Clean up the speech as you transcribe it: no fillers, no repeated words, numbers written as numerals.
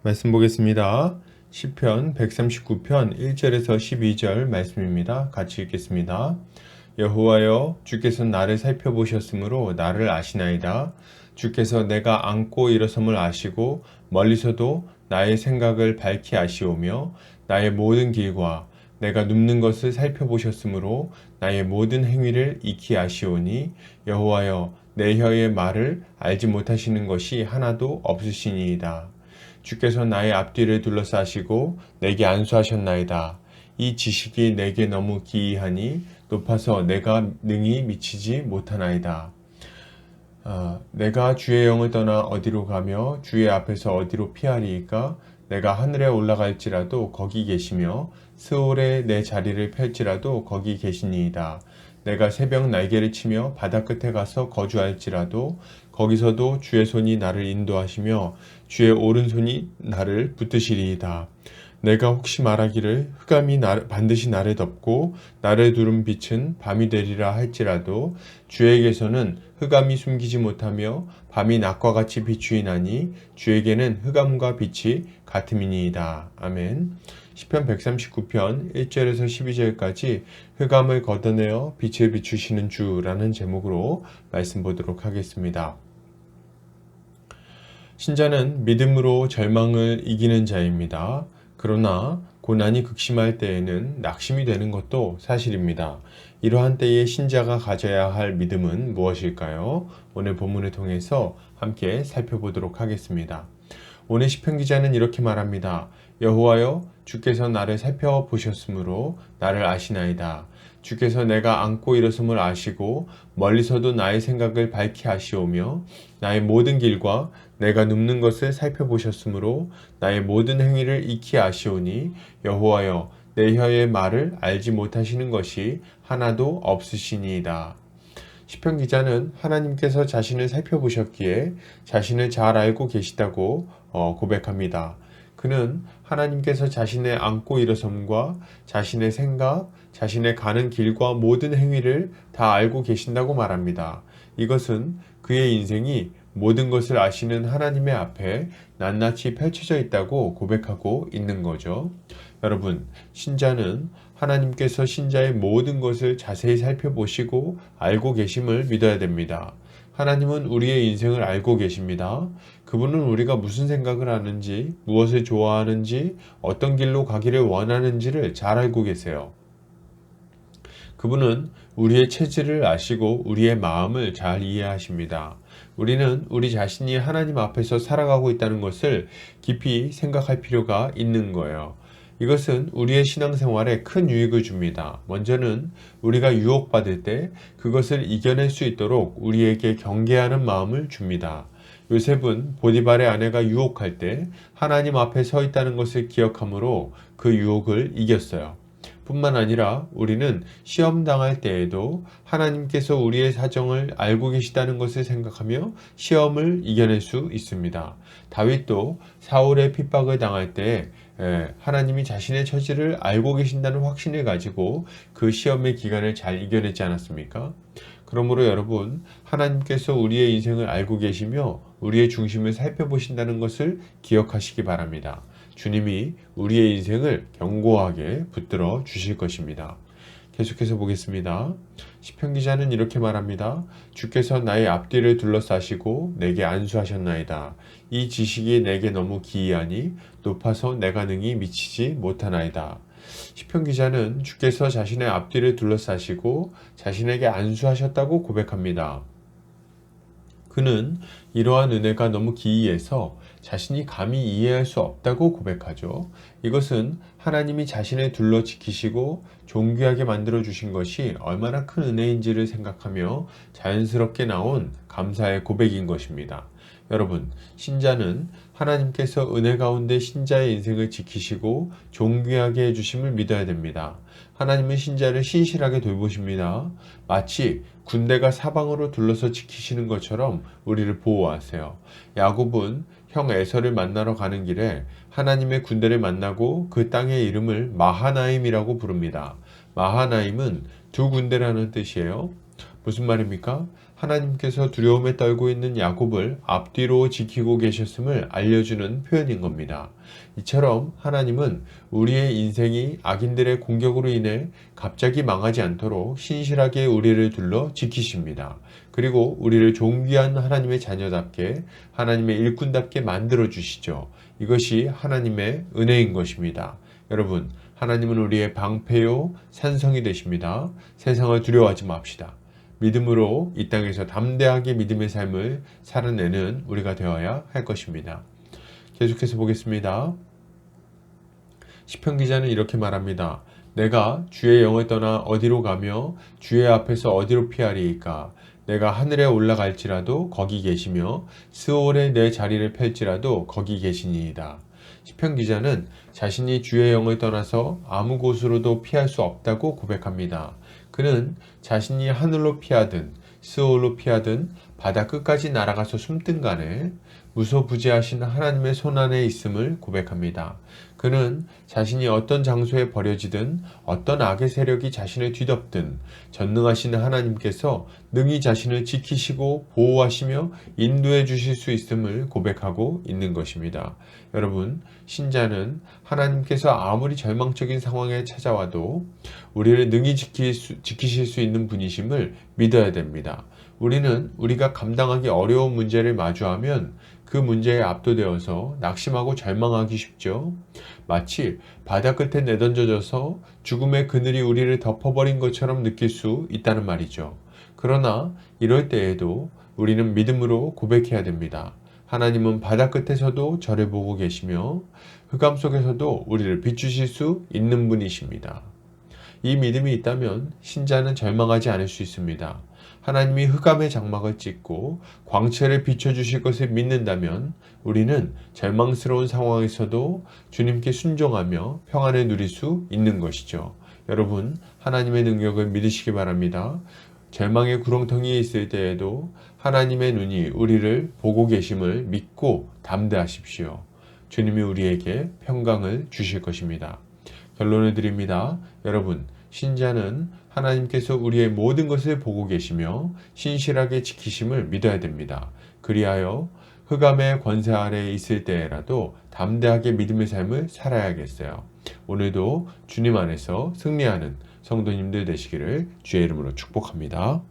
말씀 보겠습니다. 시편 139편 1절에서 12절 말씀입니다. 같이 읽겠습니다. 여호와여, 주께서 나를 살펴보셨으므로 나를 아시나이다. 주께서 내가 앉고 일어섬을 아시고 멀리서도 나의 생각을 밝히 아시오며 나의 모든 길과 내가 눕는 것을 살펴보셨으므로 나의 모든 행위를 익히 아시오니 여호와여, 내 혀의 말을 알지 못하시는 것이 하나도 없으시니이다. 주께서 나의 앞뒤를 둘러싸시고 내게 안수하셨나이다. 이 지식이 내게 너무 기이하니 높아서 내가 능히 미치지 못하나이다. 내가 주의 영을 떠나 어디로 가며 주의 앞에서 어디로 피하리이까? 내가 하늘에 올라갈지라도 거기 계시며 스올에 내 자리를 펼지라도 거기 계시니이다. 내가 새벽 날개를 치며 바다 끝에 가서 거주할지라도 거기서도 주의 손이 나를 인도하시며 주의 오른손이 나를 붙드시리이다. 내가 혹시 말하기를 흑암이 반드시 나를 덮고 나를 두른 빛은 밤이 되리라 할지라도 주에게서는 흑암이 숨기지 못하며 밤이 낮과 같이 비추이나니 주에게는 흑암과 빛이 같음이니이다. 아멘. 시편 139편 1절에서 12절까지 흑암을 걷어내어 빛을 비추시는 주라는 제목으로 말씀 보도록 하겠습니다. 신자는 믿음으로 절망을 이기는 자입니다. 그러나 고난이 극심할 때에는 낙심이 되는 것도 사실입니다. 이러한 때에 신자가 가져야 할 믿음은 무엇일까요? 오늘 본문을 통해서 함께 살펴보도록 하겠습니다. 오늘 시편 기자는 이렇게 말합니다. 여호와여, 주께서 나를 살펴보셨으므로 나를 아시나이다. 주께서 내가 앉고 일어섬을 아시고 멀리서도 나의 생각을 밝히 아시오며 나의 모든 길과 내가 눕는 것을 살펴보셨으므로 나의 모든 행위를 익히 아시오니 여호와여, 내 혀의 말을 알지 못하시는 것이 하나도 없으시니이다. 시편 기자는 하나님께서 자신을 살펴보셨기에 자신을 잘 알고 계시다고 고백합니다. 그는 하나님께서 자신의 앉고 일어섬과 자신의 생각, 자신의 가는 길과 모든 행위를 다 알고 계신다고 말합니다. 이것은 그의 인생이 모든 것을 아시는 하나님의 앞에 낱낱이 펼쳐져 있다고 고백하고 있는 거죠. 여러분, 신자는 하나님께서 신자의 모든 것을 자세히 살펴보시고 알고 계심을 믿어야 됩니다. 하나님은 우리의 인생을 알고 계십니다. 그분은 우리가 무슨 생각을 하는지, 무엇을 좋아하는지, 어떤 길로 가기를 원하는지를 잘 알고 계세요. 그분은 우리의 체질을 아시고 우리의 마음을 잘 이해하십니다. 우리는 우리 자신이 하나님 앞에서 살아가고 있다는 것을 깊이 생각할 필요가 있는 거예요. 이것은 우리의 신앙생활에 큰 유익을 줍니다. 먼저는 우리가 유혹받을 때 그것을 이겨낼 수 있도록 우리에게 경계하는 마음을 줍니다. 요셉은 보디발의 아내가 유혹할 때 하나님 앞에 서 있다는 것을 기억함으로 그 유혹을 이겼어요. 뿐만 아니라 우리는 시험 당할 때에도 하나님께서 우리의 사정을 알고 계시다는 것을 생각하며 시험을 이겨낼 수 있습니다. 다윗도 사울의 핍박을 당할 때 하나님이 자신의 처지를 알고 계신다는 확신을 가지고 그 시험의 기간을 잘 이겨내지 않았습니까? 그러므로 여러분, 하나님께서 우리의 인생을 알고 계시며 우리의 중심을 살펴보신다는 것을 기억하시기 바랍니다. 주님이 우리의 인생을 견고하게 붙들어 주실 것입니다. 계속해서 보겠습니다. 시편 기자는 이렇게 말합니다. 주께서 나의 앞뒤를 둘러싸시고 내게 안수하셨나이다. 이 지식이 내게 너무 기이하니 높아서 내가 능히 미치지 못하나이다. 시편 기자는 주께서 자신의 앞뒤를 둘러싸시고 자신에게 안수하셨다고 고백합니다. 그는 이러한 은혜가 너무 기이해서 자신이 감히 이해할 수 없다고 고백하죠. 이것은 하나님이 자신을 둘러 지키시고 존귀하게 만들어 주신 것이 얼마나 큰 은혜인지를 생각하며 자연스럽게 나온 감사의 고백인 것입니다. 여러분, 신자는 하나님께서 은혜 가운데 신자의 인생을 지키시고 존귀하게 해주심을 믿어야 됩니다. 하나님은 신자를 신실하게 돌보십니다. 마치 군대가 사방으로 둘러서 지키시는 것처럼 우리를 보호하세요. 야곱은 형 에서를 만나러 가는 길에 하나님의 군대를 만나고 그 땅의 이름을 마하나임이라고 부릅니다. 마하나임은 두 군대라는 뜻이에요. 무슨 말입니까? 하나님께서 두려움에 떨고 있는 야곱을 앞뒤로 지키고 계셨음을 알려주는 표현인 겁니다. 이처럼 하나님은 우리의 인생이 악인들의 공격으로 인해 갑자기 망하지 않도록 신실하게 우리를 둘러 지키십니다. 그리고 우리를 존귀한 하나님의 자녀답게, 하나님의 일꾼답게 만들어 주시죠. 이것이 하나님의 은혜인 것입니다. 여러분, 하나님은 우리의 방패요 산성이 되십니다. 세상을 두려워하지 맙시다. 믿음으로 이 땅에서 담대하게 믿음의 삶을 살아내는 우리가 되어야 할 것입니다. 계속해서 보겠습니다. 시편 기자는 이렇게 말합니다. 내가 주의 영을 떠나 어디로 가며 주의 앞에서 어디로 피하리이까? 내가 하늘에 올라갈지라도 거기 계시며 스올에 내 자리를 펼지라도 거기 계시니이다. 시편 기자는 자신이 주의 영을 떠나서 아무 곳으로도 피할 수 없다고 고백합니다. 그는 자신이 하늘로 피하든 스올로 피하든 바다 끝까지 날아가서 숨든 간에 무소부지하신 하나님의 손안에 있음을 고백합니다. 그는 자신이 어떤 장소에 버려지든 어떤 악의 세력이 자신을 뒤덮든 전능하신 하나님께서 능히 자신을 지키시고 보호하시며 인도해 주실 수 있음을 고백하고 있는 것입니다. 여러분, 신자는 하나님께서 아무리 절망적인 상황에 찾아와도 우리를 능히 지키실 수 있는 분이심을 믿어야 됩니다. 우리는 우리가 감당하기 어려운 문제를 마주하면 그 문제에 압도되어서 낙심하고 절망하기 쉽죠. 마치 바다 끝에 내던져져서 죽음의 그늘이 우리를 덮어버린 것처럼 느낄 수 있다는 말이죠. 그러나 이럴 때에도 우리는 믿음으로 고백해야 됩니다. 하나님은 바다 끝에서도 저를 보고 계시며 흑암 속에서도 우리를 비추실 수 있는 분이십니다. 이 믿음이 있다면 신자는 절망하지 않을 수 있습니다. 하나님이 흑암의 장막을 찢고 광채를 비춰주실 것을 믿는다면 우리는 절망스러운 상황에서도 주님께 순종하며 평안을 누릴 수 있는 것이죠. 여러분, 하나님의 능력을 믿으시기 바랍니다. 절망의 구렁텅이에 있을 때에도 하나님의 눈이 우리를 보고 계심을 믿고 담대하십시오. 주님이 우리에게 평강을 주실 것입니다. 결론을 드립니다. 여러분, 신자는 하나님께서 우리의 모든 것을 보고 계시며 신실하게 지키심을 믿어야 됩니다. 그리하여 흑암의 권세 아래에 있을 때라도 담대하게 믿음의 삶을 살아야겠어요. 오늘도 주님 안에서 승리하는 성도님들 되시기를 주의 이름으로 축복합니다.